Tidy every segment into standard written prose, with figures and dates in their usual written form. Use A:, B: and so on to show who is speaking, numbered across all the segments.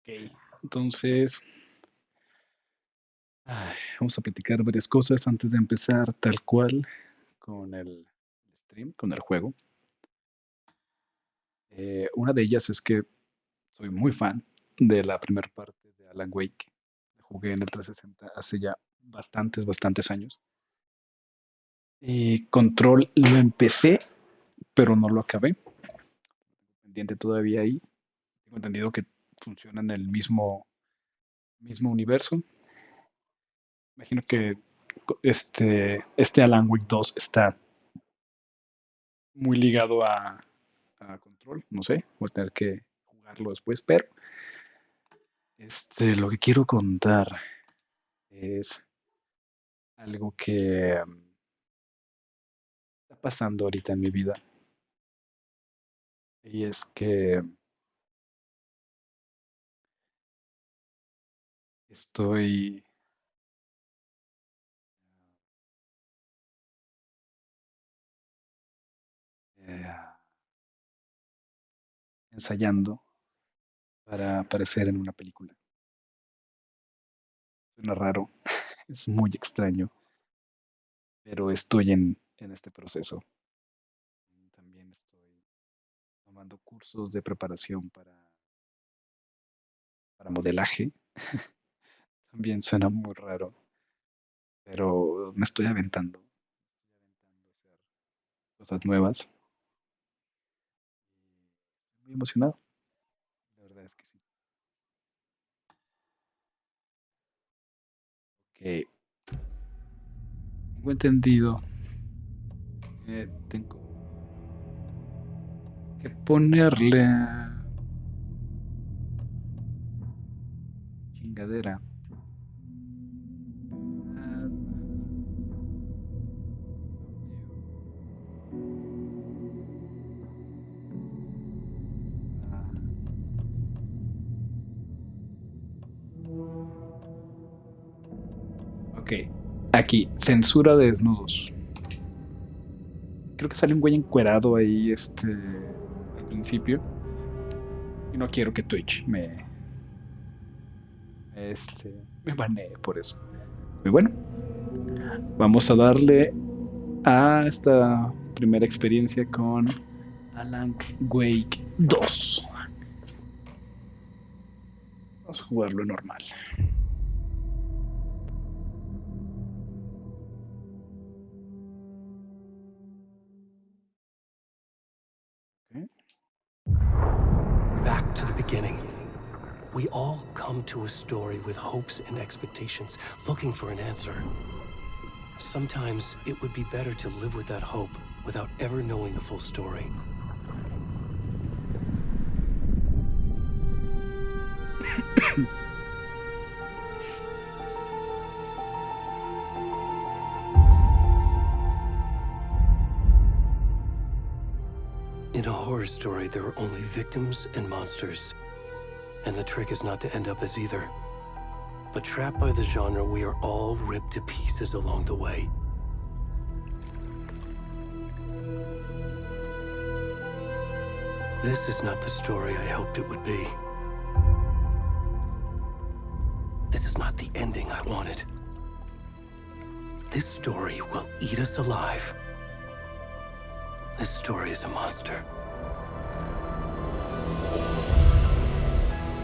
A: Ok, entonces vamos a platicar varias cosas antes de empezar tal cual con el stream, con el juego. Una de ellas es que soy muy fan de la primera parte de Alan Wake. Jugué en el 360 hace ya bastantes años. Y Control lo empecé, pero no lo acabé. Pendiente todavía ahí. Tengo entendido que funciona en el mismo universo. Imagino que este Alan Wake 2 está muy ligado a Control, no sé, voy a tener que jugarlo después, pero lo que quiero contar es algo que está pasando ahorita en mi vida. Y es que estoy eh, ensayando para aparecer en una película. Suena raro, es muy extraño, pero estoy en este proceso. También estoy tomando cursos de preparación para modelaje. También suena muy raro, pero me estoy aventando. A hacer cosas nuevas. Muy emocionado, la verdad es que sí. Que tengo entendido que tengo que ponerle chingadera. Ah, ok, aquí, censura de desnudos. Creo que sale un güey encuerado ahí, al principio. Y no quiero que Twitch me banee por eso. Muy bueno, vamos a darle a esta primera experiencia con Alan Wake 2. Vamos a jugarlo normal. ¿Okay?
B: Back to the beginning. We all come to a story with hopes and expectations, looking for an answer. Sometimes it would be better to live with that hope without ever knowing the full story. In a horror story, there are only victims and monsters. And the trick is not to end up as either. But trapped by the genre, we are all ripped to pieces along the way. This is not the story I hoped it would be. This is not the ending I wanted. This story will eat us alive. This story is a monster.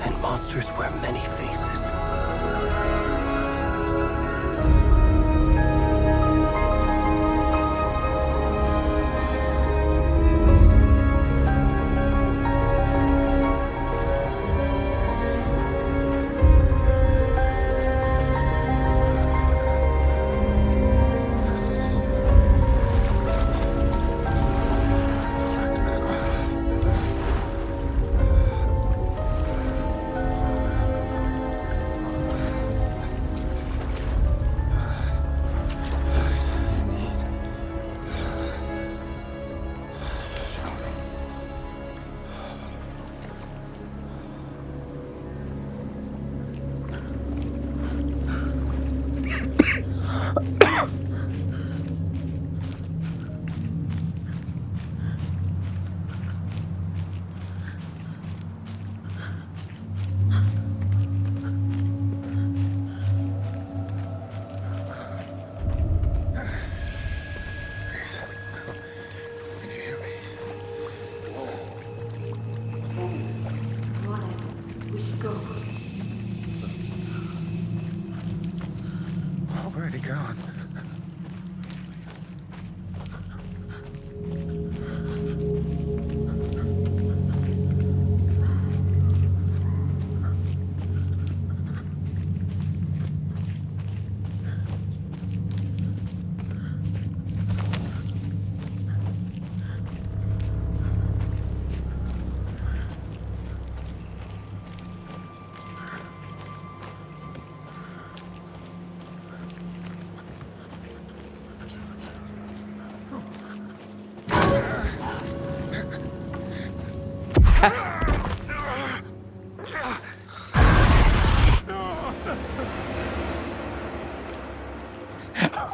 B: And monsters wear many faces.
C: Go.
D: Already gone.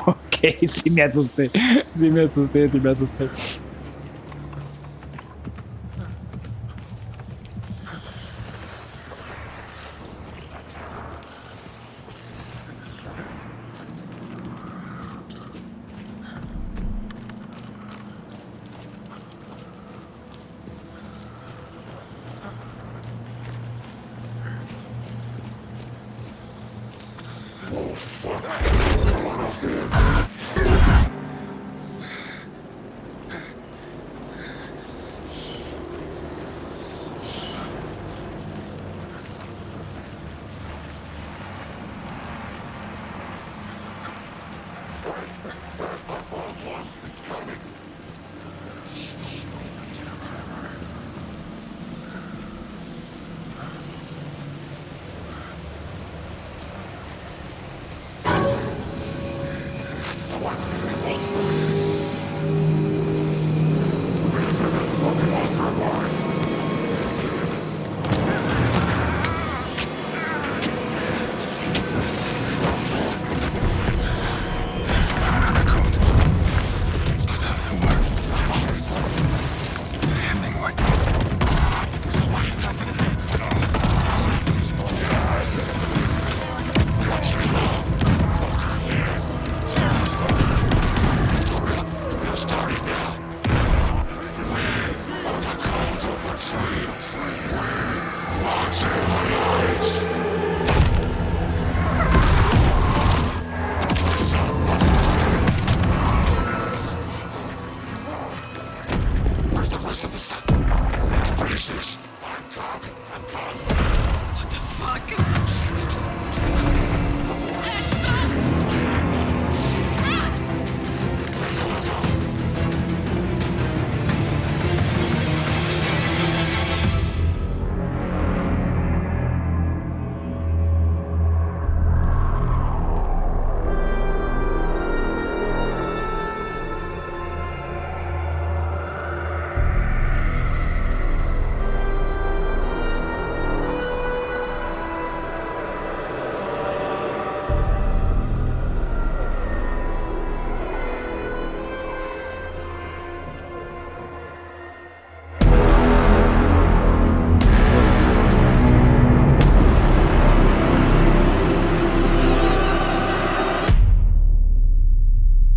A: Ok, sí me asusté. Sí me asusté, sí me asusté.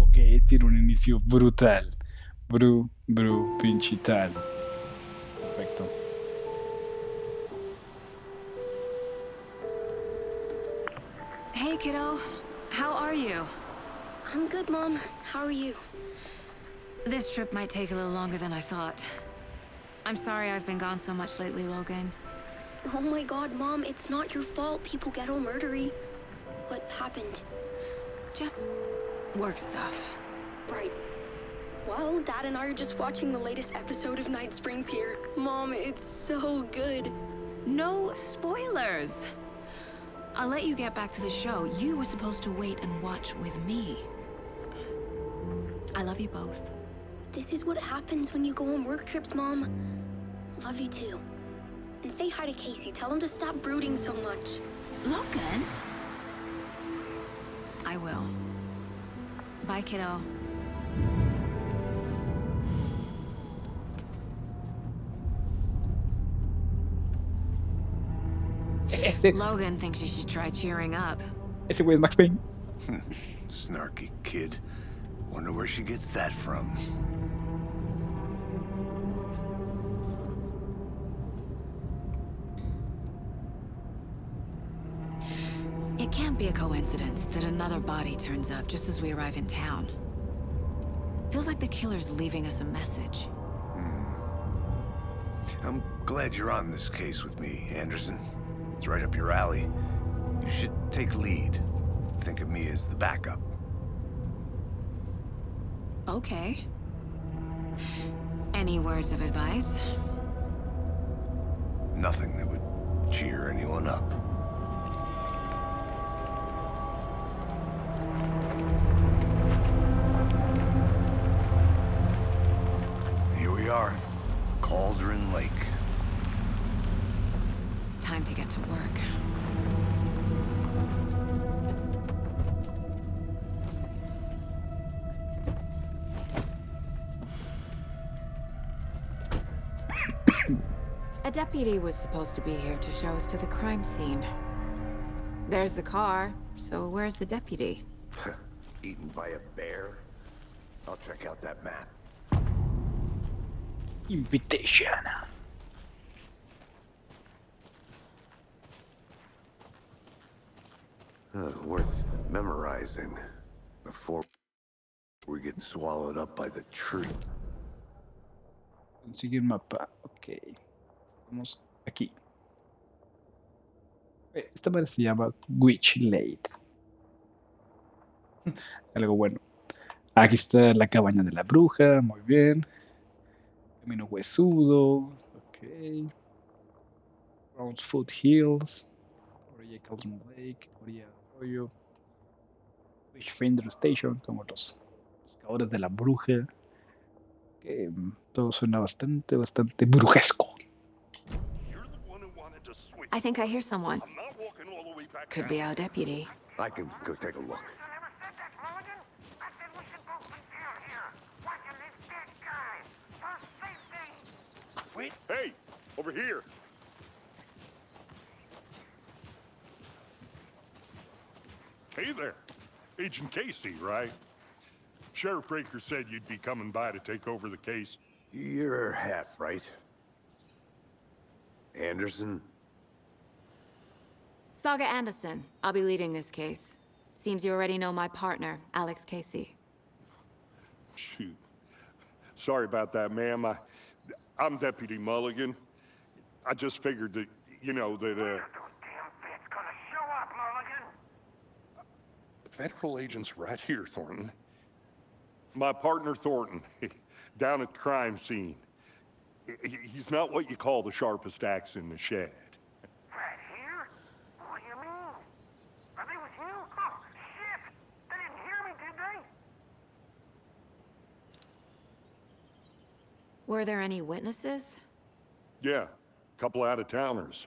A: Ok, tiene un inicio brutal. Pinchital. Perfecto.
E: Hey, kiddo. How are you?
F: I'm good, Mom. How are you?
E: This trip might take a little longer than I thought. I'm sorry I've been gone so much lately, Logan.
F: Oh my god, Mom, it's not your fault people get all murdery. What happened?
E: Just work stuff.
F: Right. Well, Dad and I are just watching the latest episode of Night Springs here. Mom, it's so good.
E: No spoilers! I'll let you get back to the show. You were supposed to wait and watch with me. I love you both.
F: This is what happens when you go on work trips, Mom. Love you too. And say hi to Casey. Tell him to stop brooding so much.
E: Logan? I will. Bye, kiddo. Logan thinks you should try cheering up.
A: Ese güey es Max Payne.
D: Snarky kid. Wonder where she gets that from.
E: It can't be a coincidence that another body turns up just as we arrive in town. Feels like the killer's leaving us a message.
D: I'm glad you're on this case with me, Anderson. It's right up your alley. You should take lead. Think of me as the backup.
E: Okay. Any words of advice?
D: Nothing that would cheer anyone up. Here we are. Cauldron Lake.
E: Time to get to work. A deputy was supposed to be here to show us to the crime scene. There's the car, so where's the deputy?
D: Eaten by a bear? I'll check out that map.
A: Invitation.
D: Worth memorizing before we get swallowed up by the tree.
A: Consigue el mapa. Ok. Vamos aquí. Esta madre se llama Witch Lake. Algo bueno. Aquí está la cabaña de la bruja. Muy bien. Camino huesudo. Ok. Browns Foot Hills. Orilla Cauldron Lake. Orilla Arroyo. Witchfinder Station. Como los buscadores de la bruja. Que todo suena bastante brujesco.
E: I think I hear someone. Could be our deputy.
D: I can go take a look.
C: Wait. Hey, over here. Hey there. Agent Casey, right? Sheriff Breaker said you'd be coming by to take over the case.
D: You're half right. Anderson?
E: Saga Anderson. I'll be leading this case. Seems you already know my partner, Alex Casey.
C: Shoot. Sorry about that, ma'am. I'm Deputy Mulligan. I just figured that, you know, that, Federal agent's right here, Thornton. My partner, Thornton, down at the crime scene. He's not what you call the sharpest axe in the shed.
G: Right here? What do you mean? Are they with you? Oh, shit! They didn't hear me, did they?
E: Were there any witnesses?
C: Yeah, a couple out-of-towners.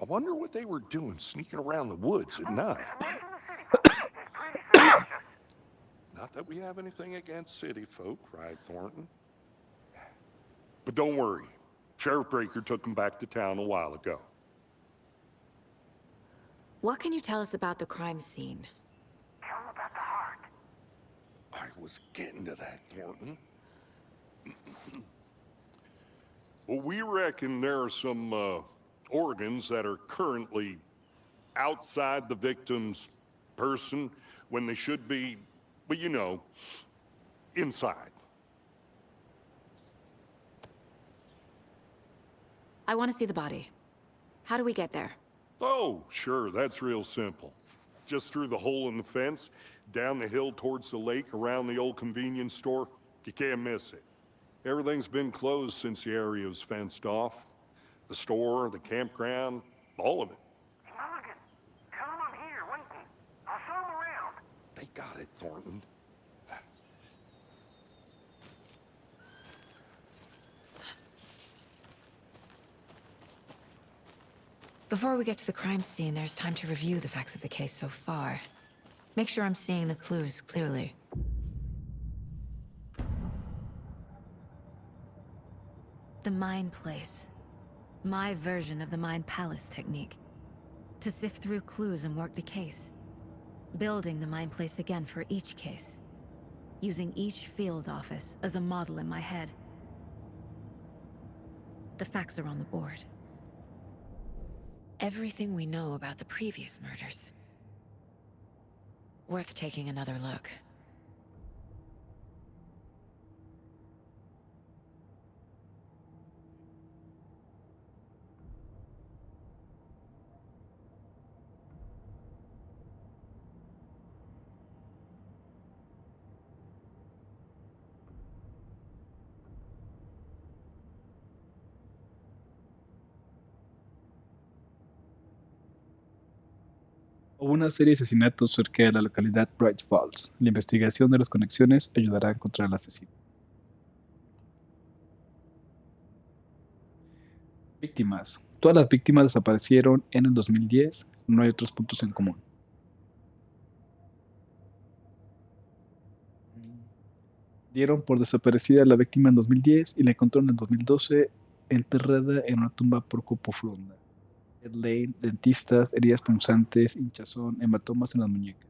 C: I wonder what they were doing sneaking around the woods at night. Not that we have anything against city folk, right, Thornton? But don't worry. Sheriff Breaker took them back to town a while ago.
E: What can you tell us about the crime scene?
G: Tell them about the heart.
C: I was getting to that, Thornton. Well, we reckon there are some organs that are currently outside the victim's person when they should be, well, you know, inside.
E: I want to see the body. How do we get there?
C: Oh, sure, that's real simple. Just through the hole in the fence, down the hill towards the lake, around the old convenience store. You can't miss it. Everything's been closed since the area was fenced off. The store, the campground, all of it.
G: Mulligan, tell them I'm here, waiting. I'll show them around.
C: They got it, Thornton.
E: Before we get to the crime scene, there's time to review the facts of the case so far. Make sure I'm seeing the clues clearly. The Mind Place. My version of the Mind Palace technique. To sift through clues and work the case. Building the Mind Place again for each case. Using each field office as a model in my head. The facts are on the board. Everything we know about the previous murders. Worth taking another look.
A: Hubo una serie de asesinatos cerca de la localidad Bright Falls. La investigación de las conexiones ayudará a encontrar al asesino. Víctimas. Todas las víctimas desaparecieron en el 2010. No hay otros puntos en común. Dieron por desaparecida a la víctima en 2010 y la encontraron en 2012 enterrada en una tumba poco profunda. Ed Lane, dentistas, heridas punzantes, hinchazón, hematomas en las muñecas.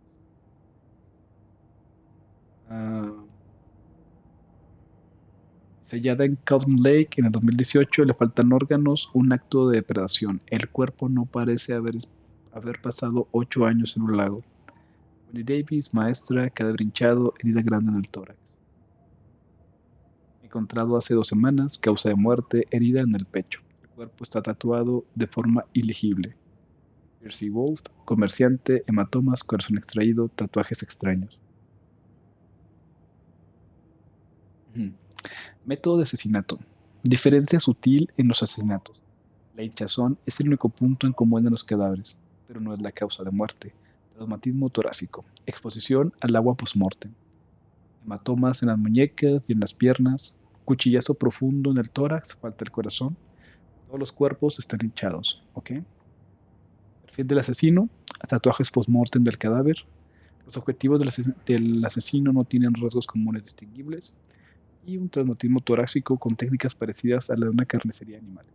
A: Sellada en Calvin Lake en el 2018, le faltan órganos, un acto de depredación. El cuerpo no parece haber pasado 8 años en un lago. Bonnie Davis, maestra, cadáver hinchado, herida grande en el tórax. Encontrado hace 2 semanas, causa de muerte, herida en el pecho. El cuerpo está tatuado de forma ilegible. Percy Wolf, comerciante, hematomas, corazón extraído, tatuajes extraños. Método de asesinato. Diferencia sutil en los asesinatos. La hinchazón es el único punto en común en los cadáveres, pero no es la causa de muerte. Traumatismo torácico. Exposición al agua post-mortem. Hematomas en las muñecas y en las piernas. Cuchillazo profundo en el tórax, falta el corazón. Todos los cuerpos están hinchados. ¿Ok? Perfil del asesino. Tatuajes post-mortem del cadáver. Los objetivos del asesino no tienen rasgos comunes distinguibles. Y un traumatismo torácico con técnicas parecidas a la de una carnicería de animales.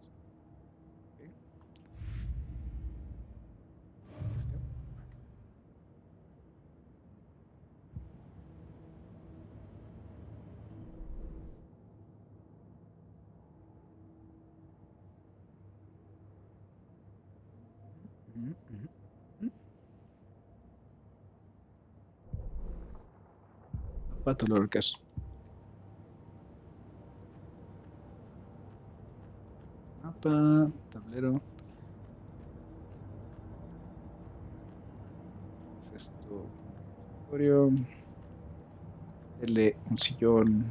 A: Pato el caso. Mapa, tablero. Esto. L, un sillón.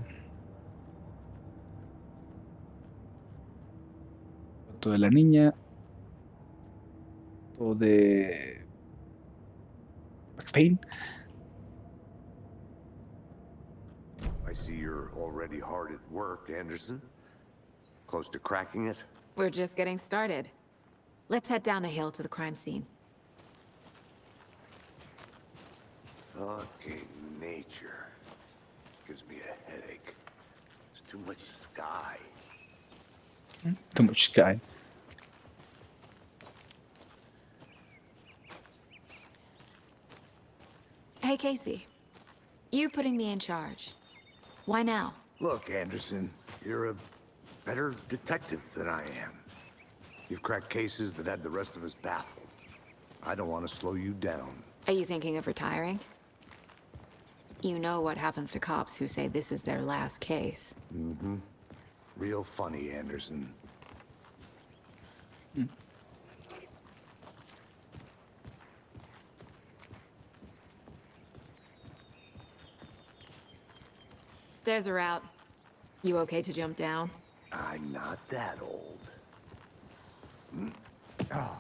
A: Foto de la niña. Foto de Max Payne.
D: I see you're already hard at work, Anderson. Close to cracking it?
E: We're just getting started. Let's head down the hill to the crime scene.
D: Fucking nature. Gives me a headache. There's too much sky.
A: Too much sky.
E: Hey, Casey. You putting me in charge. Why now?
D: Look, Anderson, you're a better detective than I am. You've cracked cases that had the rest of us baffled. I don't want to slow you down.
E: Are you thinking of retiring? You know what happens to cops who say this is their last case.
D: Mm-hmm. Real funny, Anderson.
E: Stairs are out. You okay to jump down?
D: I'm not that old. Oh.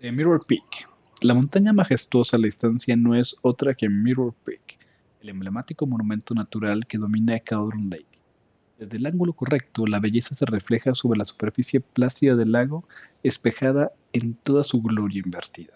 A: Mirror Peak. La montaña majestuosa a la distancia no es otra que Mirror Peak, el emblemático monumento natural que domina Cauldron Lake. Desde el ángulo correcto, la belleza se refleja sobre la superficie plácida del lago, espejada en toda su gloria invertida.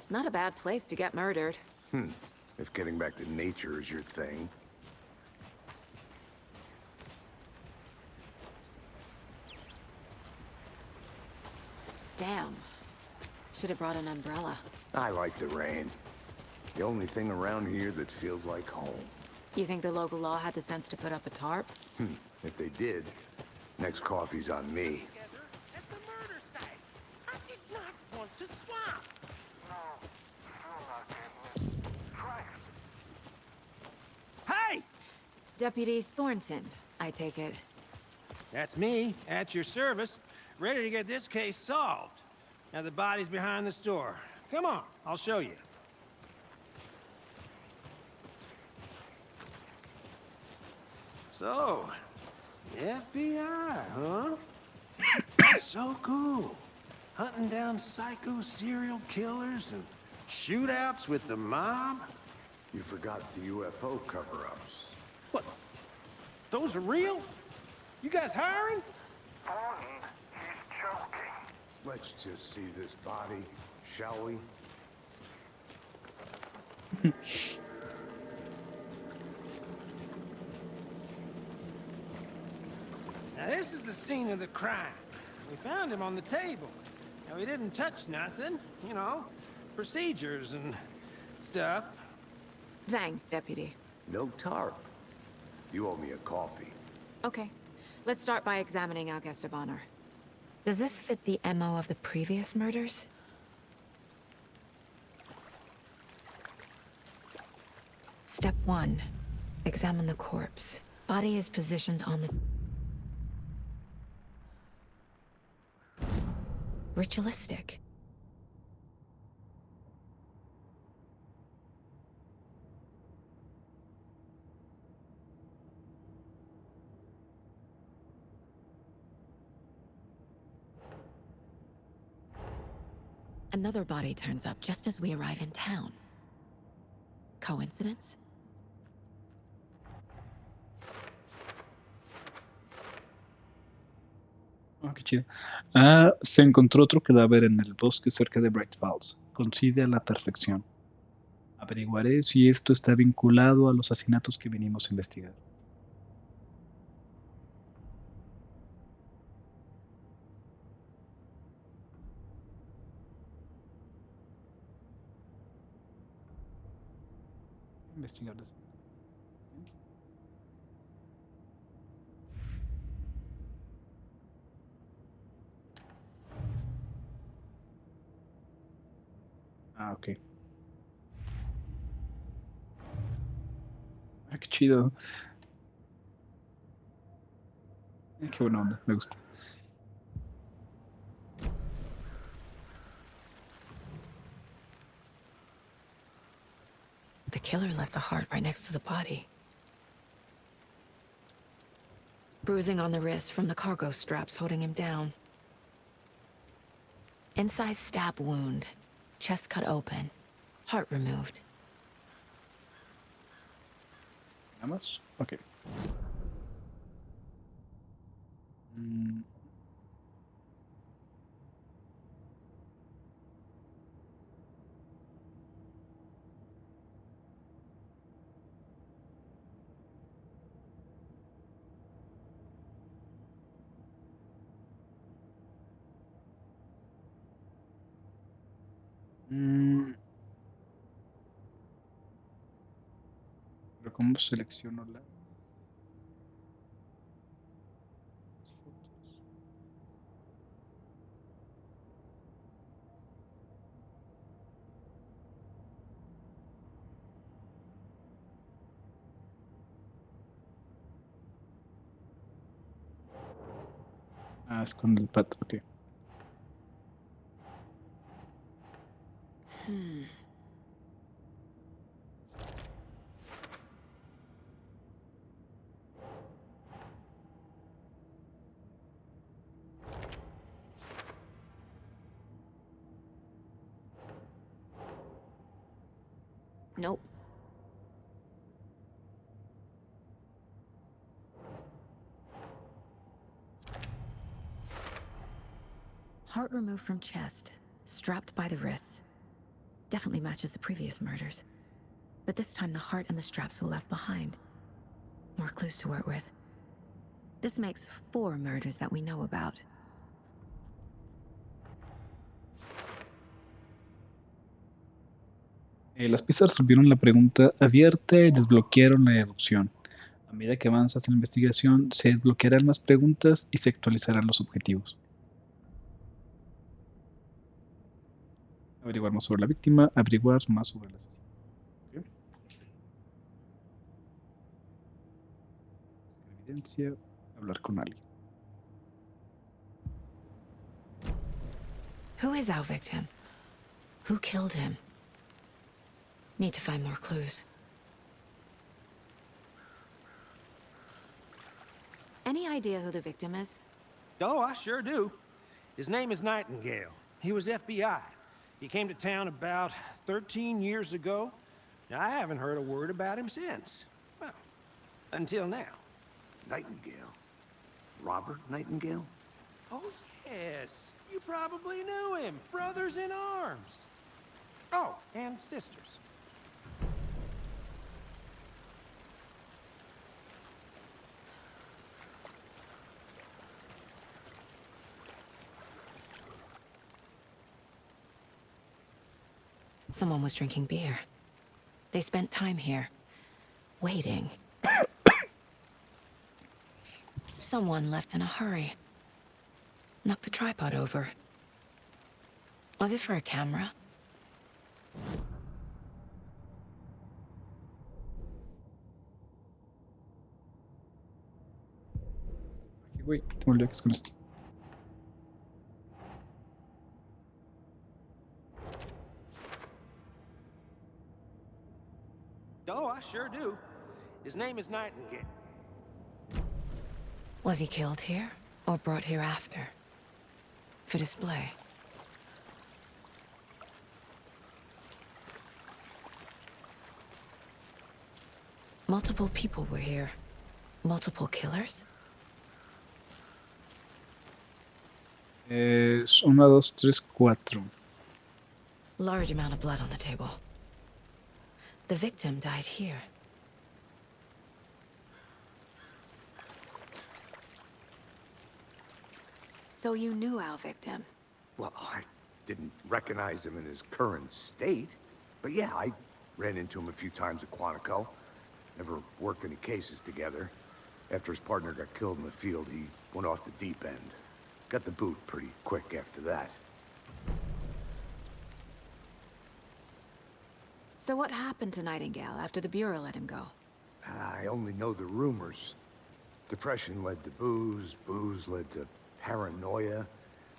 H: Not a bad place to get murdered.
D: If getting back to nature is your thing.
H: Damn. Should have brought an umbrella.
D: I like the rain. The only thing around here that feels like home.
H: You think the local law had the sense to put up a tarp?
D: If they did, next coffee's on me.
G: Together at the murder site. I did not want to swap. No, sure not, Captain. Christ.
I: Hey!
H: Deputy Thornton, I take it.
I: That's me, at your service, ready to get this case solved. Now the body's behind the store. Come on, I'll show you. So, FBI, huh? That's so cool. Hunting down psycho serial killers and shootouts with the mob?
D: You forgot the UFO cover-ups.
I: What? Those are real? You guys hiring?
G: Thornton, he's joking.
D: Let's just see this body, shall we?
I: Now this is the scene of the crime. We found him on the table. Now he didn't touch nothing, you know, procedures and stuff.
H: Thanks, Deputy.
D: No tarp. You owe me a coffee.
H: Okay. Let's start by examining our guest of honor. Does this fit the MO of the previous murders? Step 1. Examine the corpse. Body is positioned on the... Ritualistic. Another body turns up just as we arrive in town. Coincidence?
A: Oh, qué chido. Se encontró otro cadáver en el bosque cerca de Bright Falls. Coincide a la perfección. Averiguaré si esto está vinculado a los asesinatos que venimos a investigar. Investigar. Ok. Qué chido. Qué buena onda, me gusta.
H: The killer left the heart right next to the body. Bruising on the wrist from the cargo straps holding him down. Incised stab wound. Chest cut open. Heart removed.
A: ¿Vamos? Ok. Pero ¿cómo selecciono las fotos? Es con el pad, ok.
H: Nope. Heart removed from chest, strapped by the wrists.
E: Definitely matches the previous murders. But this time the heart and the straps were left behind. More clues to work with. This makes 4 murders that we know about.
A: Las pistas resolvieron la pregunta abierta y desbloquearon la deducción. A medida que avanzas en la investigación, se desbloquearán más preguntas y se actualizarán los objetivos. Averiguar más sobre la víctima, averiguar más sobre el asesino. ¿Okay? Evidencia, hablar con alguien.
E: Who is our victim? Who killed him? Need to find more clues. Any idea who the victim is?
I: Oh, I sure do. His name is Nightingale. He was FBI. He came to town about 13 years ago. Now, I haven't heard a word about him since. Well, until now.
D: Nightingale? Robert Nightingale?
I: Oh, yes. You probably knew him. Brothers in arms. Oh, and sisters.
E: Someone was drinking beer. They spent time here, waiting. Someone left in a hurry. Knocked the tripod over. Was it for a camera?
A: Aquí, güey, te me olvidé que es con esto.
I: Oh, I sure do. His name is Nightingale.
E: Was he killed here, or brought here after? For display? Multiple people were here. Multiple killers?
A: Es 1, 2, 3, 4.
E: Large amount of blood on the table. The victim died here. So you knew our victim?
D: Well, I didn't recognize him in his current state. But yeah, I ran into him a few times at Quantico. Never worked any cases together. After his partner got killed in the field, he went off the deep end. Got the boot pretty quick after that.
H: So what happened to Nightingale after the Bureau let him go?
D: I only know the rumors. Depression led to booze, booze led to paranoia.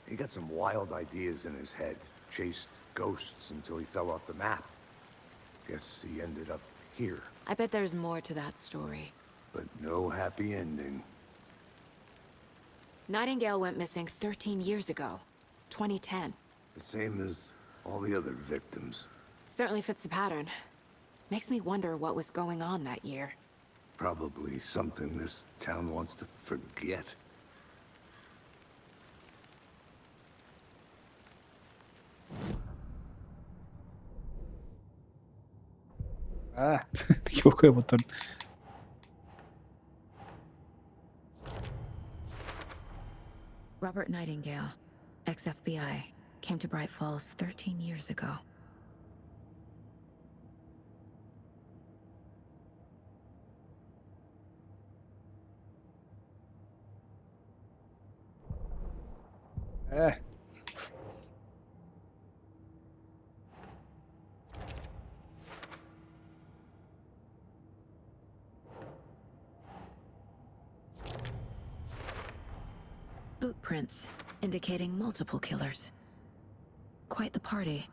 D: He got some wild ideas in his head, chased ghosts until he fell off the map. Guess he ended up here.
H: I bet there's more to that story.
D: But no happy ending.
H: Nightingale went missing 13 years ago, 2010.
D: The same as all the other victims.
H: Certainly fits the pattern. Makes me wonder what was going on that year.
D: Probably something this town wants to forget.
A: Ah, me equivoco de botón.
E: Robert Nightingale, ex-FBI, came to Bright Falls 13 years ago.
A: Ah.
E: Boot prints, indicating multiple killers. Quite the party.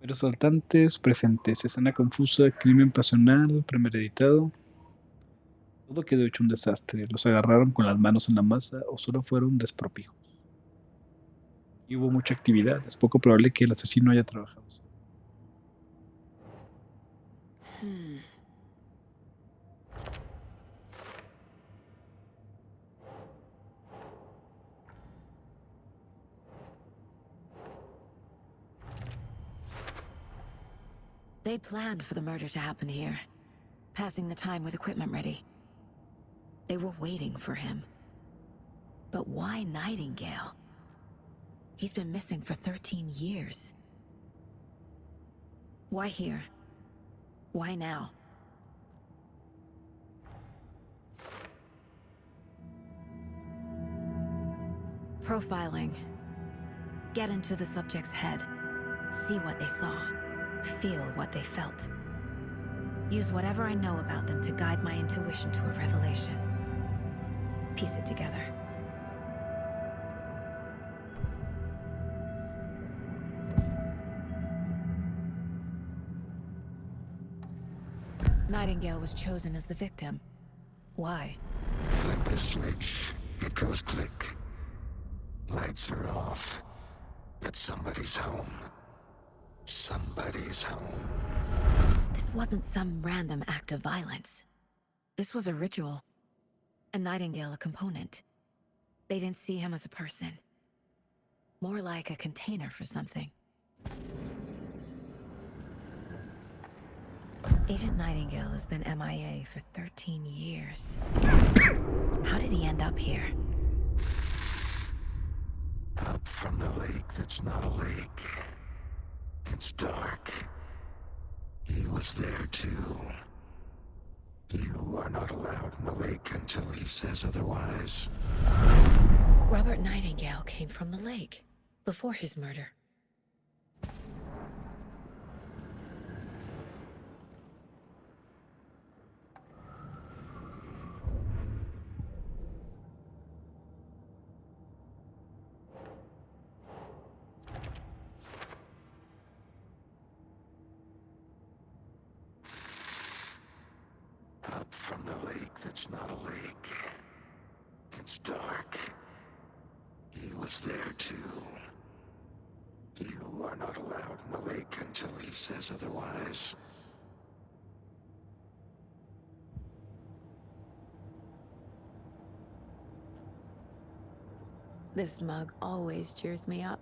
A: Los asaltantes presentes, escena confusa, crimen pasional, premeditado. Todo quedó hecho un desastre. Los agarraron con las manos en la masa o solo fueron despropijos. Y hubo mucha actividad. Es poco probable que el asesino haya trabajado solo.
E: They planned for the murder to happen here, passing the time with equipment ready. They were waiting for him. But why Nightingale? He's been missing for 13 years. Why here? Why now? Profiling. Get into the subject's head. See what they saw. Feel what they felt. Use whatever I know about them to guide my intuition to a revelation. Piece it together. Nightingale was chosen as the victim. Why?
J: Flip the switch. It goes click. Lights are off. But somebody's home. Somebody's home.
E: This wasn't some random act of violence. This was a ritual. And Nightingale a component. They didn't see him as a person. More like a container for something. Agent Nightingale has been MIA for 13 years. How did he end up here?
J: Up from the lake that's not a lake. It's dark. He was there too. You are not allowed in the lake until he says otherwise.
E: Robert Nightingale came from the lake, before his murder.
J: Up from the lake that's not a lake. It's dark. He was there too. You are not allowed in the lake until he says otherwise.
E: This mug always cheers me up.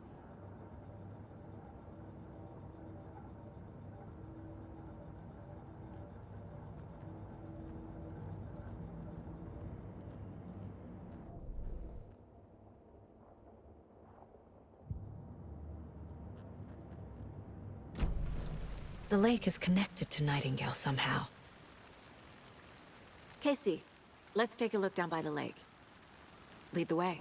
E: The lake is connected to Nightingale somehow. Casey, let's take a look down by the lake. Lead the way.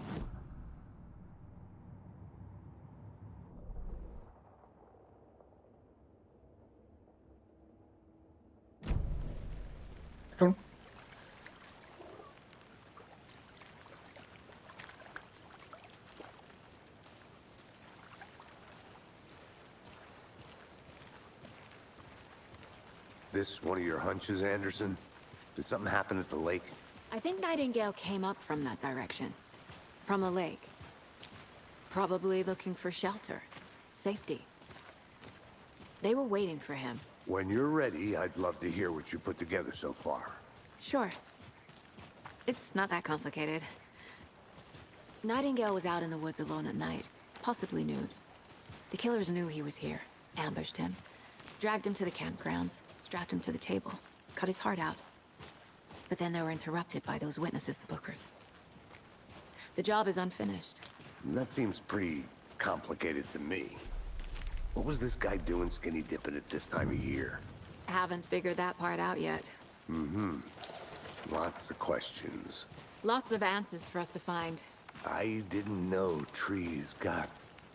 A: Come.
D: This one of your hunches, Anderson? Did something happen at the lake?
E: I think Nightingale came up from that direction. From the lake. Probably looking for shelter. Safety. They were waiting for him.
D: When you're ready, I'd love to hear what you put together so far.
E: Sure. It's not that complicated. Nightingale was out in the woods alone at night, possibly nude. The killers knew he was here, ambushed him, dragged him to the campgrounds, strapped him to the table, cut his heart out. But then they were interrupted by those witnesses, the Bookers. The job is unfinished.
D: That seems pretty complicated to me. What was this guy doing skinny dipping at this time of year?
E: Haven't figured that part out yet.
D: Mm-hmm. Lots of questions.
E: Lots of answers for us to find.
D: I didn't know trees got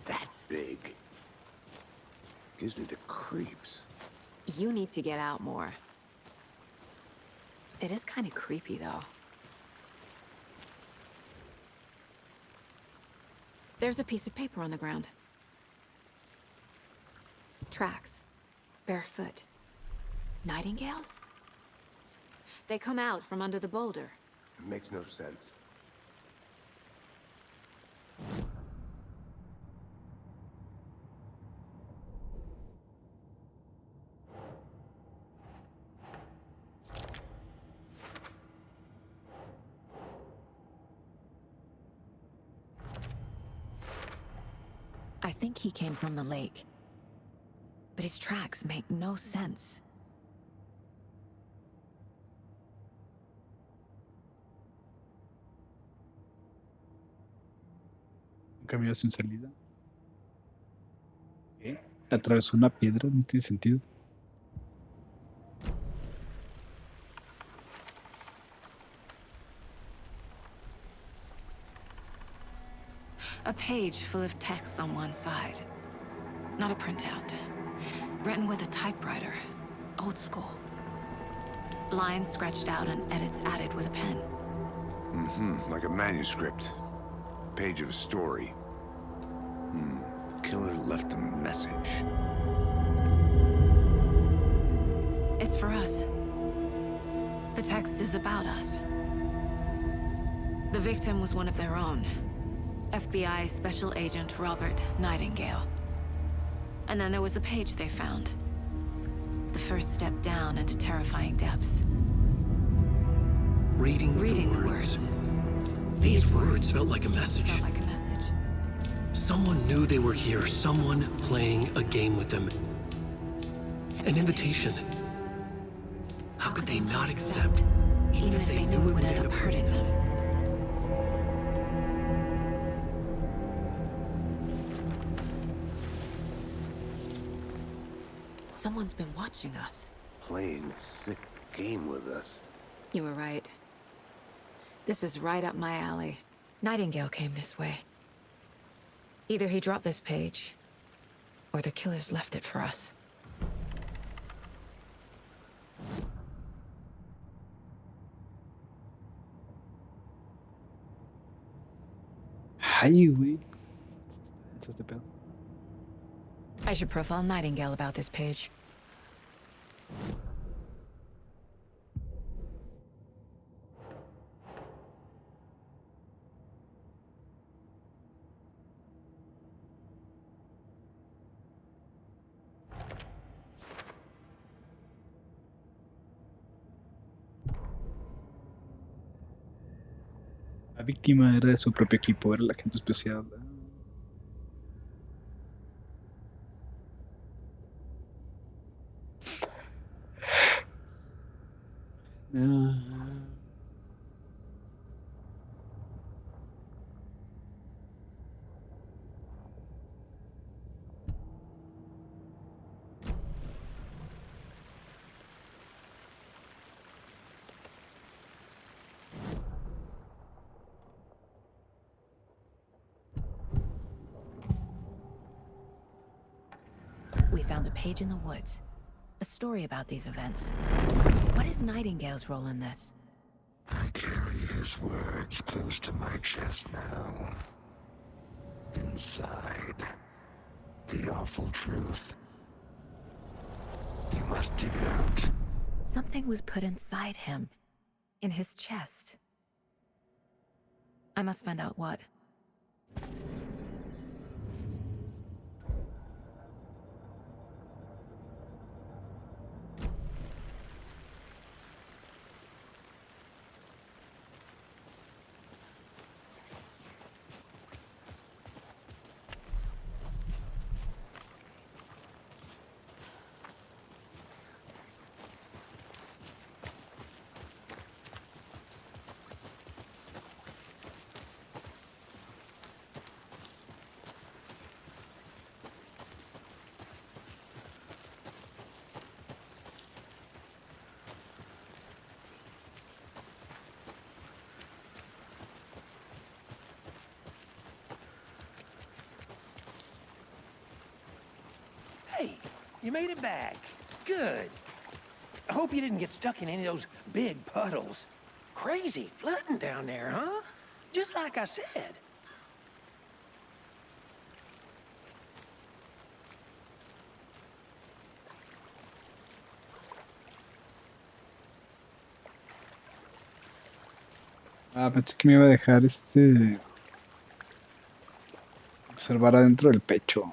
D: that big. Gives me the creeps.
E: You need to get out more. It is kind of creepy, though. There's a piece of paper on the ground. Tracks. Barefoot. Nightingales? They come out from under the boulder.
D: It makes no sense.
E: I think he came from the lake. But his tracks make no sense.
A: Un camino sin salida. ¿Qué? Atravesó una piedra, no tiene sentido.
E: A page full of text on one side. Not a printout. Written with a typewriter. Old school. Lines scratched out and edits added with a pen.
D: Like a manuscript. Page of a story. The killer left a message.
E: It's for us. The text is about us. The victim was one of their own. FBI Special Agent Robert Nightingale. And then there was the page they found. The first step down into terrifying depths.
B: Reading the words. These words felt like a message.
E: Felt like a message.
B: Someone knew they were here, someone playing a game with them. An invitation. How could they not accept,
E: Even if they knew it would end up hurting them. Someone's been watching us.
D: Playing a sick game with us.
E: You were right. This is right up my alley. Nightingale came this way. Either he dropped this page, or the killers left it for us.
A: Ay, güey. Este pedo.
E: I should profile Nightingale about this page.
A: La víctima era de su propio equipo, era el agente especial.
E: We found a page in the woods. A story about these events. What is Nightingale's role in this?
J: I carry his words close to my chest now. Inside, the awful truth. You must dig it out.
E: Something was put inside him. In his chest. I must find out what.
I: Hey, you made it back. Good. I hope you didn't get stuck in any of those big puddles. Crazy flooding down there, huh? Just like I said.
A: Ah, pensé que me iba a dejar observar adentro del pecho.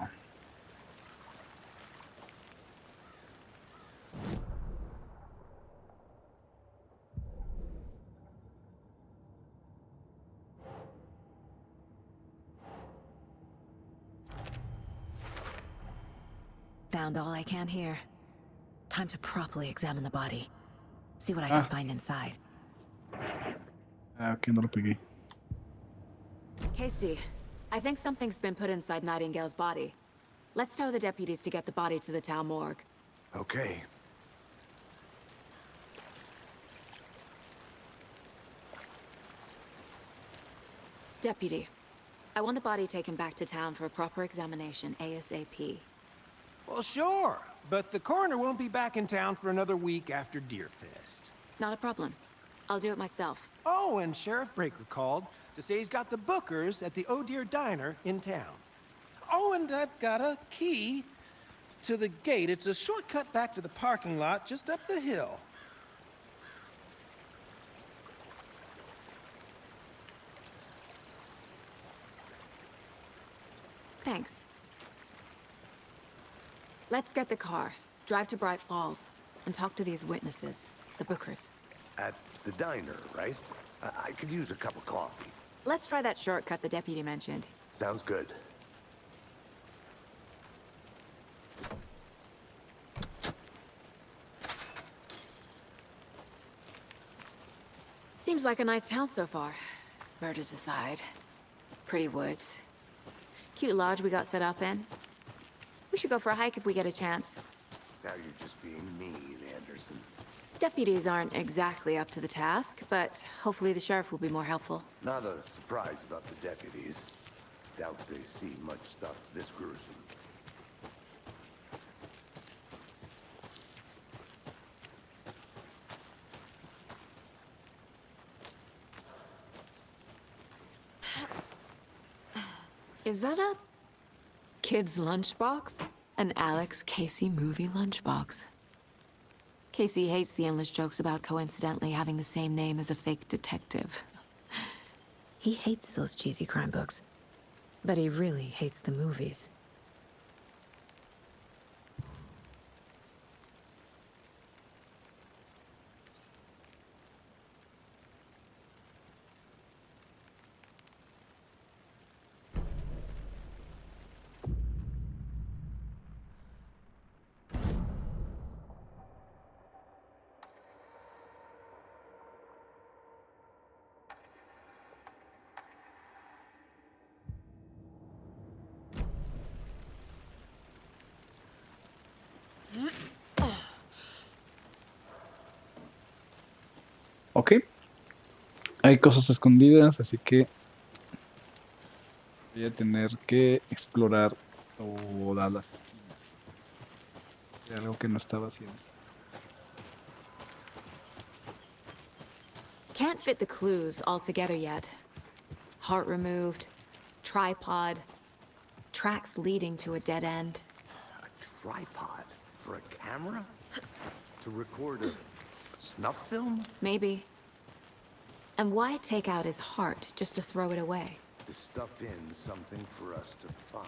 E: sound all I can hear. Time to properly examine the body. See what I can find inside.
A: Ah, ok, no lo pegué.
H: Casey, I think something's been put inside Nightingale's body. Let's tell the deputies to get the body to the town morgue.
D: Okay.
H: Deputy, I want the body taken back to town for a proper examination ASAP.
I: Well, sure, but the coroner won't be back in town for another week after Deerfest.
H: Not a problem. I'll do it myself.
I: Oh, and Sheriff Breaker called to say he's got the Bookers at the Oh Dear Diner in town. Oh, and I've got a key to the gate. It's a shortcut back to the parking lot just up the hill.
H: Thanks. Let's get the car, drive to Bright Falls, and talk to these witnesses, the Bookers.
D: At the diner, right? I could use a cup of coffee.
H: Let's try that shortcut the deputy mentioned.
D: Sounds good.
H: Seems like a nice town so far. Murders aside. Pretty woods. Cute lodge we got set up in. We should go for a hike if we get a chance.
D: Now you're just being mean, Anderson.
H: Deputies aren't exactly up to the task, but hopefully the sheriff will be more helpful.
D: Not a surprise about the deputies. Doubt they see much stuff this gruesome.
H: Is that a kid's lunchbox? An Alex Casey movie lunchbox. Casey hates the endless jokes about coincidentally having the same name as a fake detective.
E: He hates those cheesy crime books, but he really hates the movies.
A: Ok. Hay cosas escondidas, así que voy a tener que explorar todas las esquinas. De algo que no estaba haciendo.
H: Can't fit the clues all together yet. Heart removed, tripod, tracks leading to a dead end.
D: A tripod? For a camera? To record a snuff film?
H: Maybe. And why take out his heart just to throw it away?
D: To stuff in something for us to find.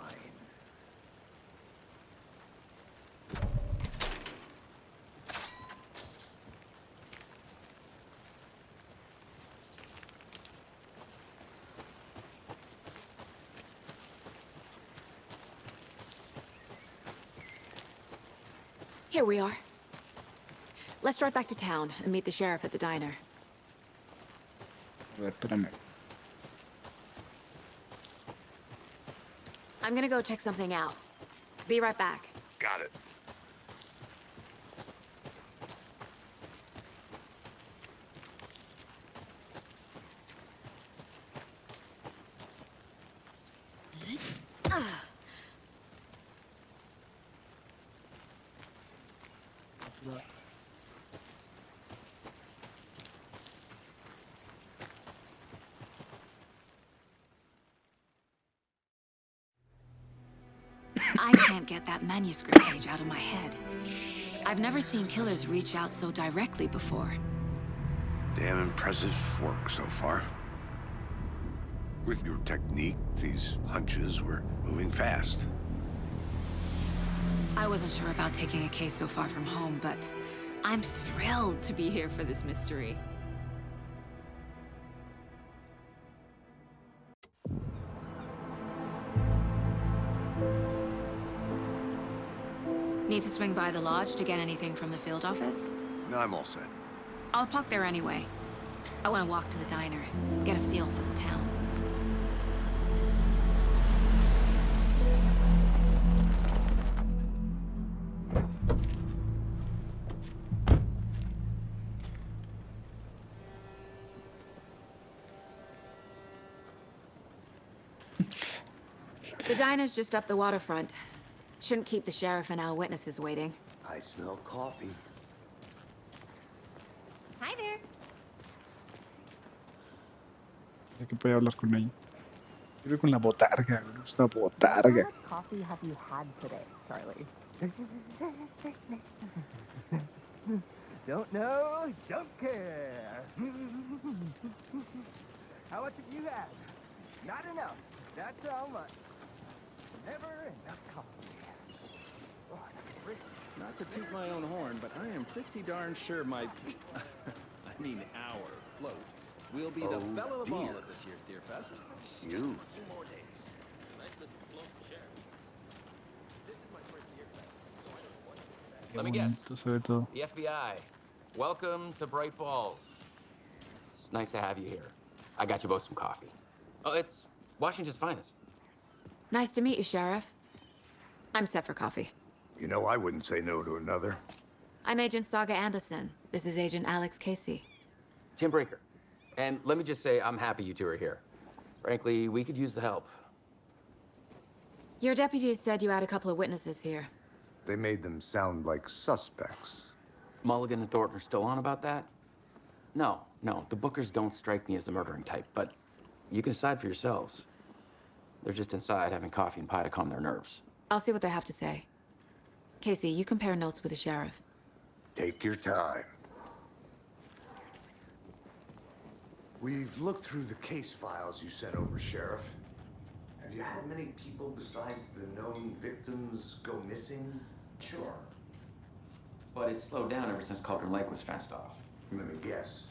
H: Here we are. Let's drive back to town and meet the sheriff at the diner.
A: A ver, espérame.
H: I'm gonna go check something out. Be right back.
D: Got it.
H: I can't get that manuscript page out of my head. I've never seen killers reach out so directly before.
D: Damn impressive work so far. With your technique, these hunches were moving fast.
H: I wasn't sure about taking a case so far from home, but I'm thrilled to be here for this mystery. Need to swing by the lodge to get anything from the field office?
D: No, I'm all set.
H: I'll park there anyway. I want to walk to the diner, get a feel for the town. The diner's just up the waterfront. Shouldn't keep the sheriff and our witnesses waiting.
D: I smell coffee.
F: Hi there.
A: Ya que puede hablar con ella. Quiero ir con la botarga, me gusta botarga.
K: How much coffee have you had today, Charlie? Don't know, don't care. How much have you had? Not enough. That's how much. Never enough coffee. Oh, that's rich.
L: Not to toot my own horn, but I am pretty darn sure my... I mean our float will be the belle of the ball at this year's Deer Fest.
D: Huge.
L: Just a few more days. A nice little float to share. This is my first Deer Fest, so I don't know what to expect.
M: Let me guess.
A: Bonito se ve todo.
M: The FBI. Welcome to Bright Falls. It's nice to have you here. I got you both some coffee. Oh, it's Washington's finest.
H: Nice to meet you, Sheriff. I'm set for coffee.
D: You know, I wouldn't say no to another.
H: I'm Agent Saga Anderson. This is Agent Alex Casey.
M: Tim Brinker. And let me just say, I'm happy you two are here. Frankly, we could use the help.
H: Your deputies said you had a couple of witnesses here.
D: They made them sound like suspects.
M: Mulligan and Thornton are still on about that? No, the Bookers don't strike me as the murdering type, but you can decide for yourselves. They're just inside having coffee and pie to calm their nerves.
H: I'll see what they have to say. Casey, you compare notes with the sheriff.
D: Take your time. We've looked through the case files you sent over, Sheriff. Have you had many people besides the known victims go missing?
M: Sure. But it's slowed down ever since Cauldron Lake was fenced off.
D: Let me guess.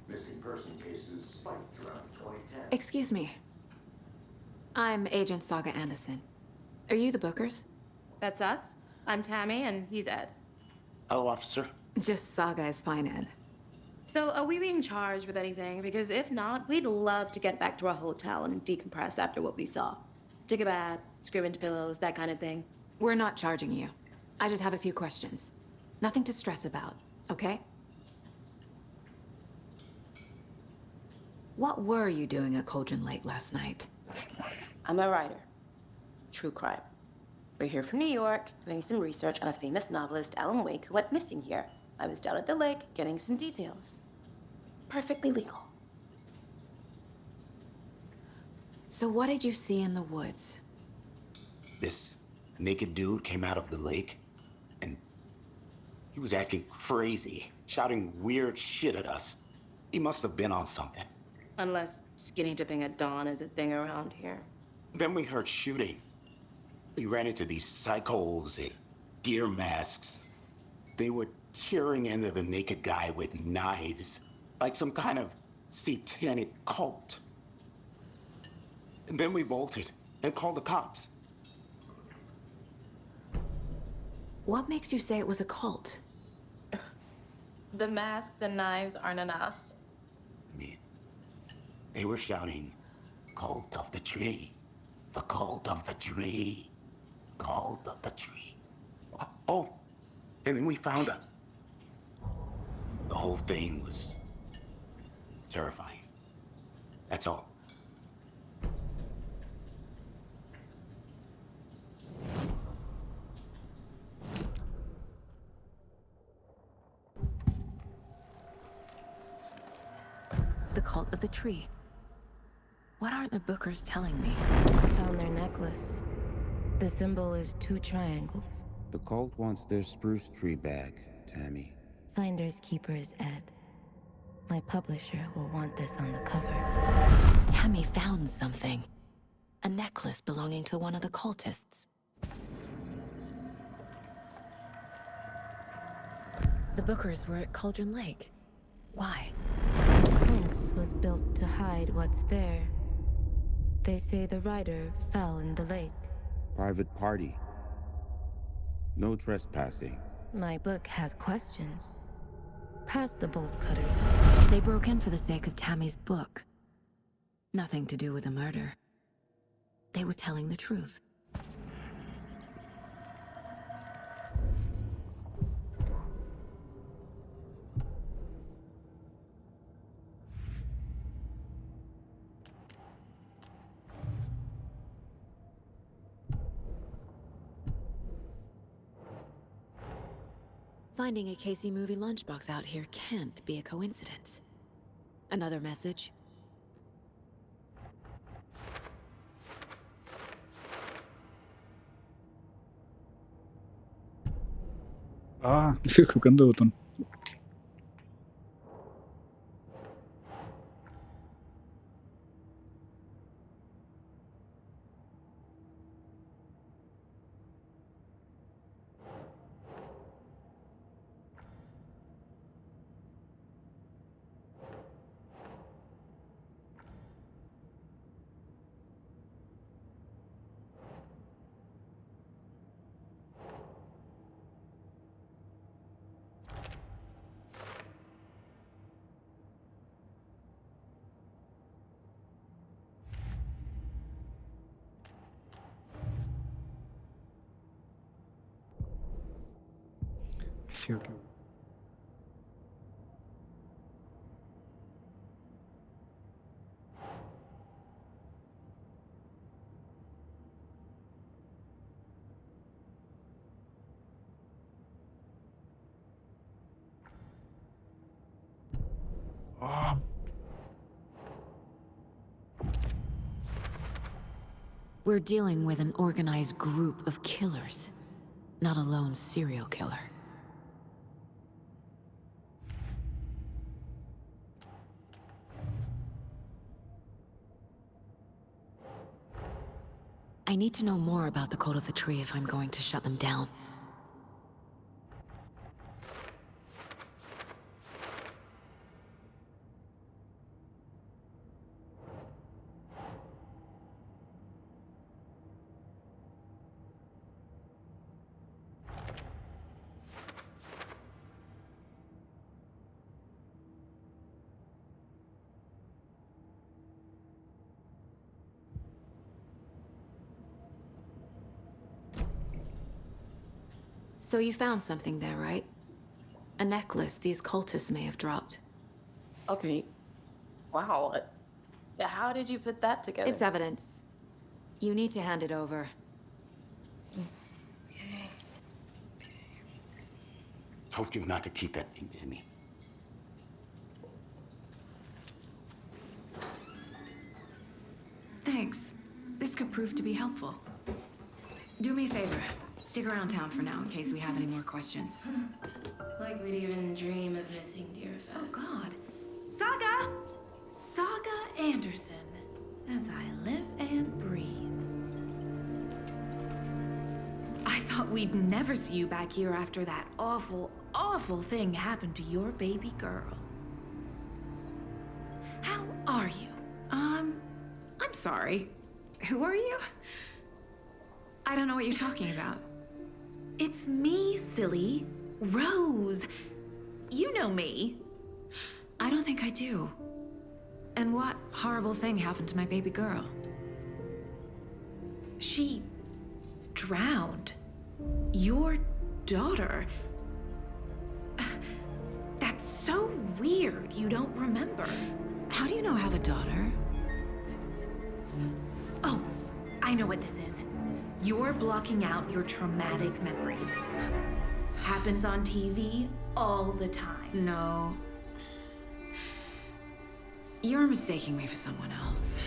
D: Missing person cases spiked around 2010.
H: Excuse me. I'm Agent Saga Anderson. Are you the Bookers?
N: That's us. I'm Tammy, and he's Ed.
O: Hello, officer.
H: Just Saga is fine, Ed.
N: So, are we being charged with anything? Because if not, we'd love to get back to our hotel and decompress after what we saw. Take a bath, scream into pillows, that kind of thing.
H: We're not charging you. I just have a few questions. Nothing to stress about, okay? What were you doing at Cauldron Lake last night?
N: I'm a writer. True crime. We're here from New York, doing some research on a famous novelist, Alan Wake, who went missing here. I was down at the lake, getting some details. Perfectly legal.
H: So what did you see in the woods?
O: This naked dude came out of the lake, and he was acting crazy, shouting weird shit at us. He must have been on something.
N: Unless skinny dipping at dawn is a thing around here.
O: Then we heard shooting. We ran into these psychos in deer masks. They were tearing into the naked guy with knives, like some kind of satanic cult. And then we bolted and called the cops.
H: What makes you say it was a cult?
N: The masks and knives aren't enough.
O: I mean, they were shouting, "Cult of the tree, the cult of the tree, cult of the tree." Oh, and then we found her. The whole thing was terrifying. That's all.
H: The cult of the tree. What aren't the Bookers telling me?
P: I found their necklace. The symbol is 2 triangles.
Q: The cult wants their spruce tree back, Tammy.
P: Finders keepers, Ed. My publisher will want this on the cover.
H: Tammy found something. A necklace belonging to one of the cultists. The Bookers were at Cauldron Lake. Why?
P: The prince was built to hide what's there. They say the writer fell in the lake.
Q: Private party. No trespassing.
P: My book has questions. Past the bolt cutters.
E: They broke in for the sake of Tammy's book. Nothing to do with the murder. They were telling the truth. Finding a Casey movie lunchbox out here can't be a coincidence. Another message?
A: Ah, estoy jugando el botón. Sí, ok. Ah,
E: We're dealing with an organized group of killers, not a lone serial killer. I need to know more about the Code of the Tree if I'm going to shut them down. So you found something there, right? A necklace these cultists may have dropped.
N: Okay. Wow. How did you put that together?
E: It's evidence. You need to hand it over.
O: Told you not to keep that thing to me.
H: Thanks. This could prove to be helpful. Do me a favor. Stick around town for now in case we have any more questions.
R: Like we'd even dream of missing dear Fez.
H: Oh, God. Saga! Saga Anderson. As I live and breathe. I thought we'd never see you back here after that awful, awful thing happened to your baby girl. How are you? I'm sorry. Who are you? I don't know what you're talking about. It's me, silly. Rose. You know me. I don't think I do. And what horrible thing happened to my baby girl? She drowned. Your daughter. That's so weird you don't remember. How do you know I have a daughter? Oh, I know what this is. You're blocking out your traumatic memories. Happens on TV all the time. No. You're mistaking me for someone else.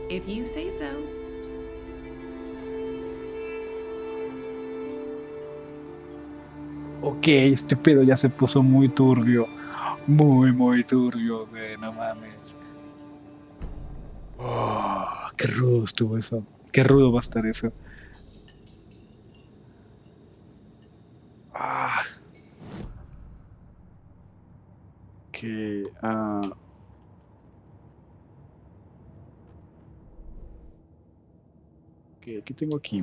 H: If you say so.
A: ok, este pedo ya se puso muy turbio. Muy turbio, güey, no mames. Oh, qué rudo estuvo eso. Qué rudo va a estar eso. Ah. Que... ¿qué tengo aquí?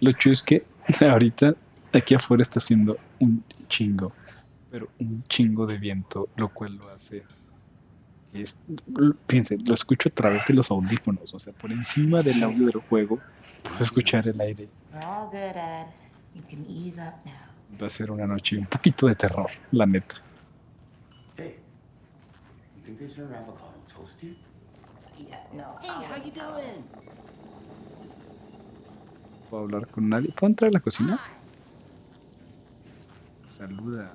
A: Lo chido es que ahorita aquí afuera está haciendo un chingo, pero un chingo de viento, lo cual lo hace. Fíjense, lo escucho a través de los audífonos, o sea, por encima del audio del juego, puedo escuchar el aire.
P: We're all good, Ed. You can ease up now.
A: Va a ser una noche un poquito de terror, la neta.
O: Hey, you think they serve avocado toast here?
P: Yeah, no.
O: Hey, how you doing?
A: ¿Puedo hablar con nadie? ¿Puedo entrar a la cocina? Saluda.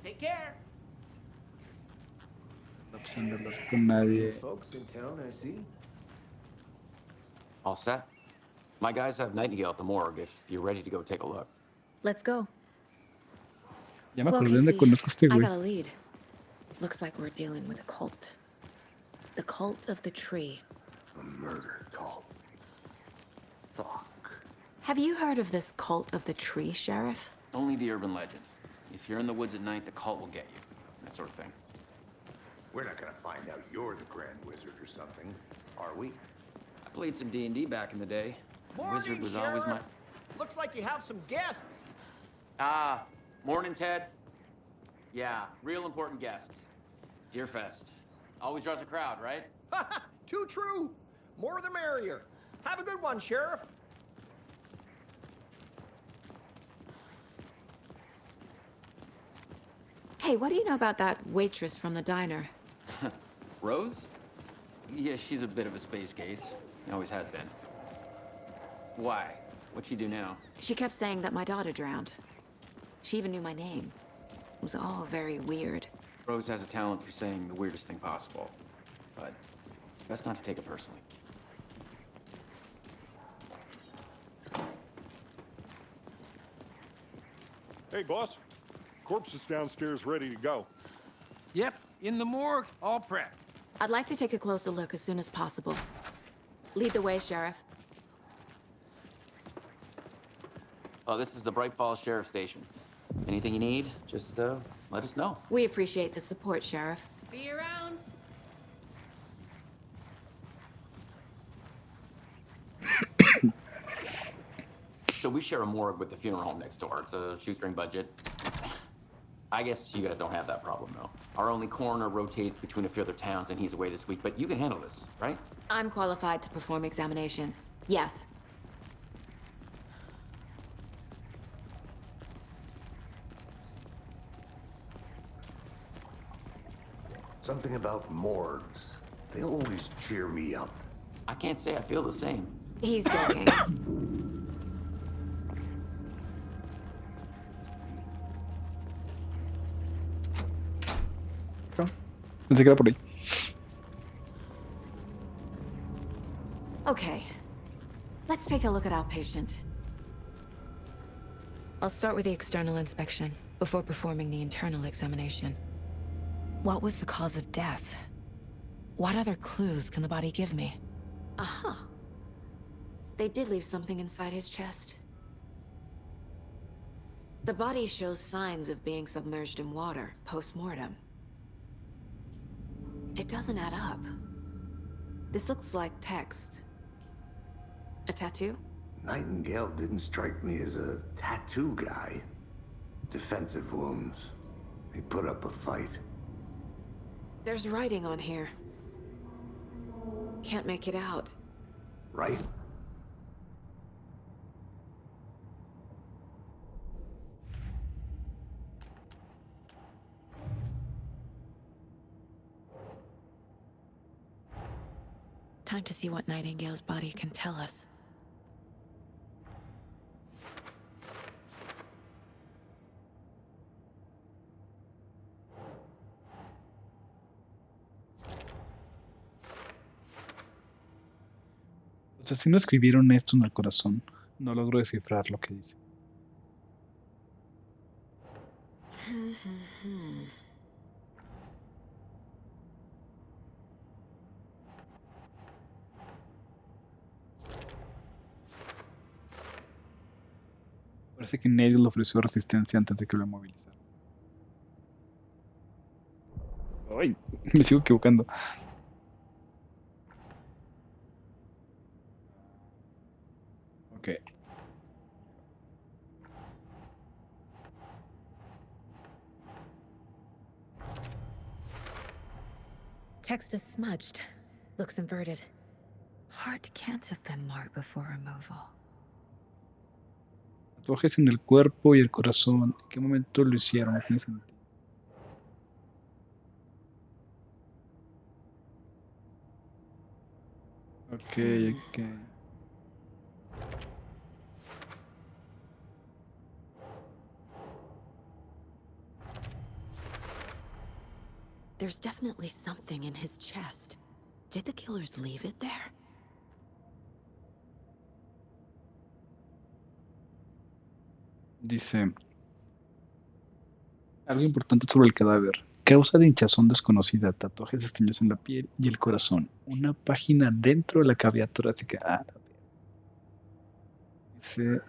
K: Take care.
A: La opción de hablar con nadie.
K: Folks in town, I see.
M: All set? My guys have Nightingale at the morgue if you're ready to go take a look.
E: Let's go.
A: Ya me
E: Well,
A: acordé dónde
E: Casey,
A: conozco a este
E: I
A: güey.
E: got a lead. Looks like we're dealing with a cult. The cult of the tree.
D: A murder cult. Fuck.
H: Have you heard of this cult of the tree, Sheriff?
M: Only the urban legend. If you're in the woods at night, the cult will get you. That sort of thing.
D: We're not gonna find out you're the Grand Wizard or something, are we?
M: I played some D&D back in the day. The
G: Morning,
M: wizard was
G: Sheriff.
M: always my...
G: Looks like you have some guests.
M: Ah, morning, Ted. Yeah, real important guests. Deerfest. Always draws a crowd, right?
G: Too true. More the merrier. Have a good one, Sheriff.
H: Hey, what do you know about that waitress from the diner?
M: Rose? Yeah, she's a bit of a space case. Always has been. Why? What'd she do now?
H: She kept saying that my daughter drowned. She even knew my name. It was all very weird.
M: Rose has a talent for saying the weirdest thing possible. But it's best not to take it personally.
C: Hey, boss. Corpse is downstairs ready to go.
I: Yep, in the morgue, all prepped.
H: I'd like to take a closer look as soon as possible. Lead the way, Sheriff.
M: Oh, this is the Bright Falls Sheriff Station. Anything you need, just let us know.
H: We appreciate the support, Sheriff.
R: See you around.
M: So we share a morgue with the funeral home next door. It's a shoestring budget. I guess you guys don't have that problem, though. Our only coroner rotates between a few other towns, and he's away this week, but you can handle this, right?
H: I'm qualified to perform examinations. Yes.
D: Something about morgues. They always cheer me up.
M: I can't say I feel the same.
H: He's joking.
A: Pensé que era por ahí.
H: Okay. Let's take a look at our patient.
E: I'll start with the external inspection before performing the internal examination. What was the cause of death? What other clues can the body give me?
H: Uh-huh. They did leave something inside his chest. The body shows signs of being submerged in water post-mortem. It doesn't add up. This looks like text. A tattoo?
D: Nightingale didn't strike me as a tattoo guy. Defensive wounds. He put up a fight.
H: There's writing on here. Can't make it out.
D: Right?
E: Time to see what Nightingale's body can tell us.
A: Los asesinos escribieron esto en el corazón. No logro descifrar lo que dice. Parece que Neddy le ofreció resistencia antes de que lo movilizaran. Ay, me sigo equivocando. Ok.
E: Text is smudged. Looks inverted. Heart can't have been marked before removal.
A: Tatuajes en el cuerpo y el corazón. ¿En qué momento lo hicieron? No tiene sentido. Ok, ok.
H: There's definitely something in his chest. Did the killers leave it there?
A: Dice, algo importante sobre el cadáver. Causa de hinchazón desconocida, tatuajes extraños en la piel y el corazón. Una página dentro de la cavidad torácica. Ah, dice,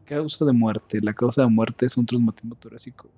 A: causa de muerte. La causa de muerte es un traumatismo torácico.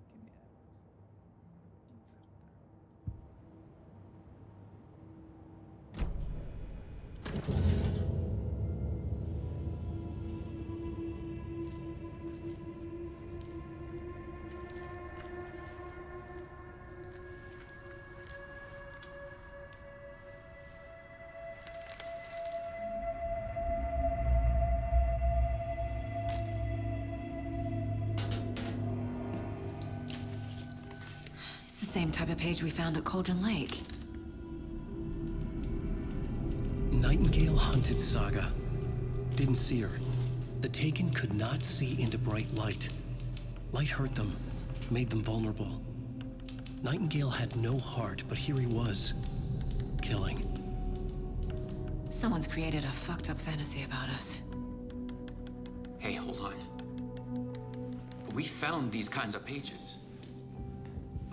H: It's the same type of page we found at Cauldron Lake.
B: Nightingale hunted Saga. Didn't see her. The Taken could not see into bright light. Light hurt them, made them vulnerable. Nightingale had no heart, but here he was, killing.
H: Someone's created a fucked up fantasy about us.
M: Hey, hold on. We found these kinds of pages.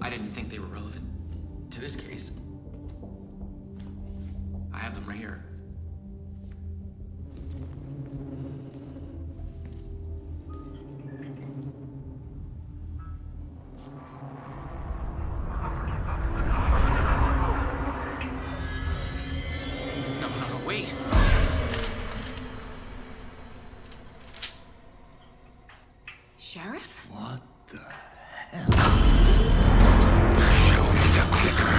M: I didn't think they were relevant to this case. I have them right here. No, wait.
H: Sheriff?
J: What the hell? Show me the clicker.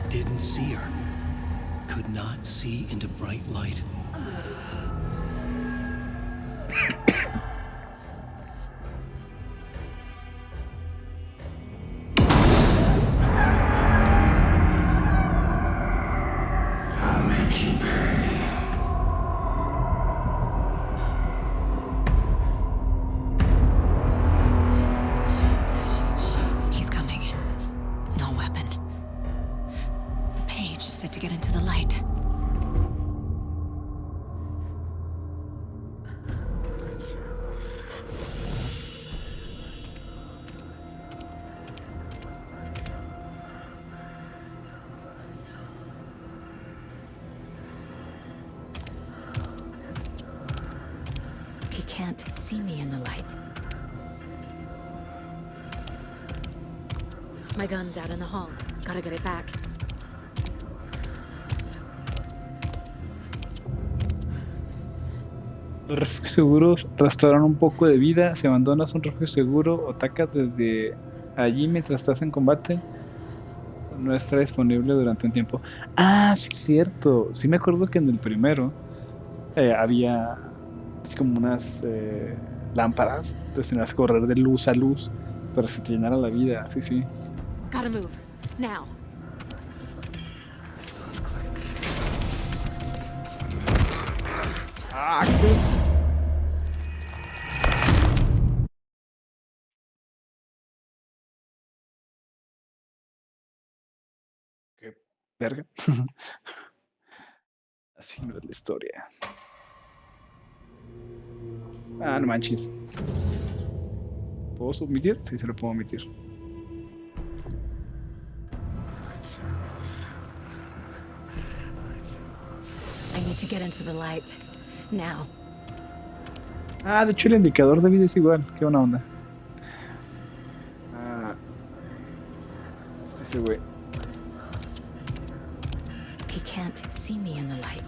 B: Didn't see her. Could not see into bright light.
J: I'll make you pay.
H: He's coming. No weapon. The page said to get into the light.
E: He can't see me in the light. My gun's out in the hall. Gotta get it back.
A: Los refugios seguros restauran un poco de vida. Si abandonas un refugio seguro o atacas desde allí mientras estás en combate, no estará disponible durante un tiempo. Ah, sí, es cierto. Sí me acuerdo que en el primero había así como unas lámparas. Entonces tenías que correr de luz a luz para que se te llenara la vida. Sí, sí.
E: Gotta move. Now.
A: Ah, qué... Qué verga. Así no es la historia. Ah, no manches. ¿Puedo submitir? Sí, se lo puedo omitir.
E: I need to get into the light. Now.
A: Ah, de hecho el indicador de vida es igual. Qué buena onda. Ah. Ese güey.
E: He can't see me in the light.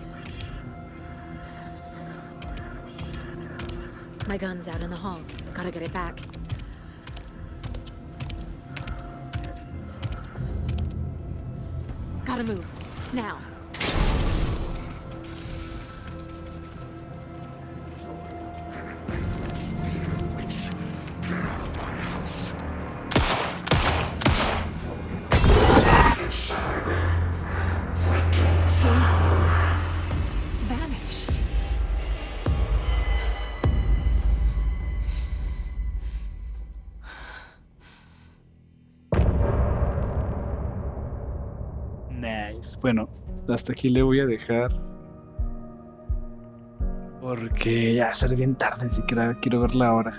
E: My gun's out in the hall. Gotta get it back. Gotta move. Now. Vanished.
A: Nice. Bueno, hasta aquí le voy a dejar. Porque ya será bien tarde, ni siquiera quiero verla ahora.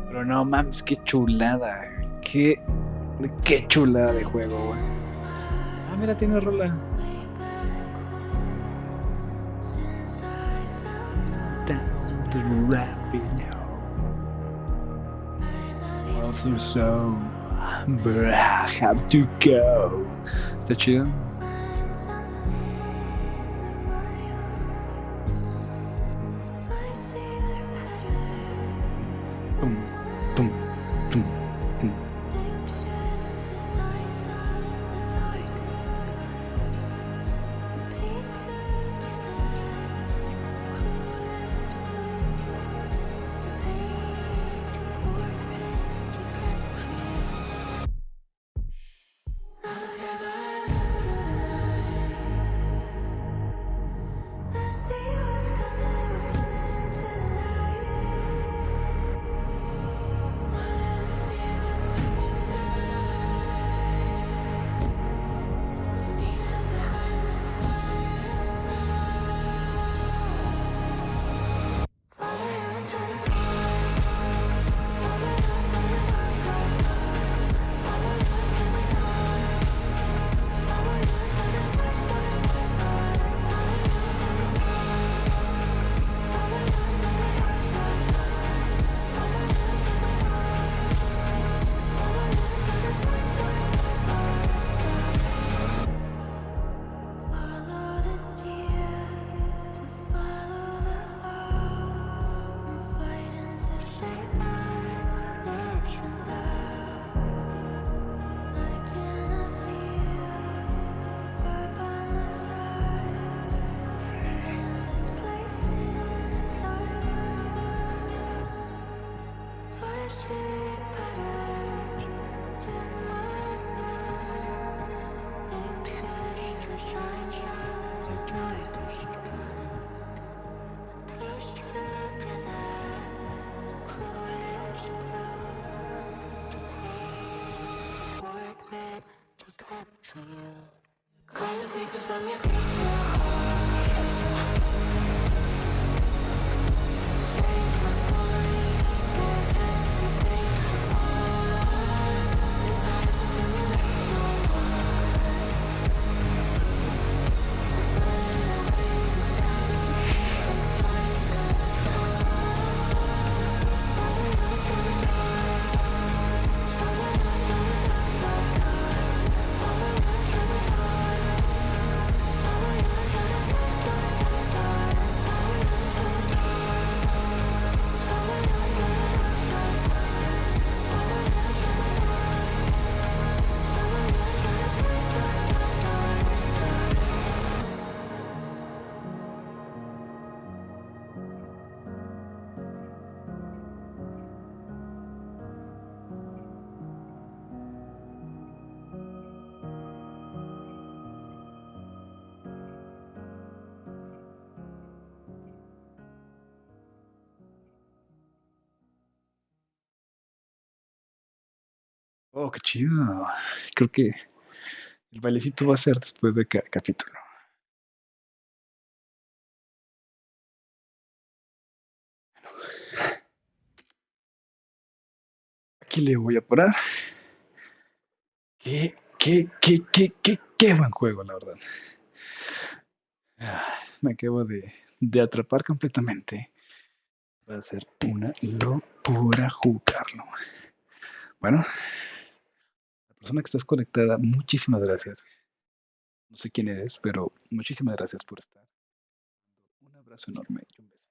A: Pero no mames, qué chulada. Qué chulada de juego, güey. Ah, mira, tiene rola. Down the rabbit hole. Also so, but I have to go. Está chido. Pum, pum, pum, pum. Oh, qué chido. Creo que el bailecito va a ser después de cada capítulo. aquí le voy a parar. Qué buen juego, la verdad. Me acabo de atrapar completamente. Va a ser una locura jugarlo. Bueno, la persona que estás conectada, muchísimas gracias. No sé quién eres, pero muchísimas gracias por estar. Un abrazo enorme y un beso.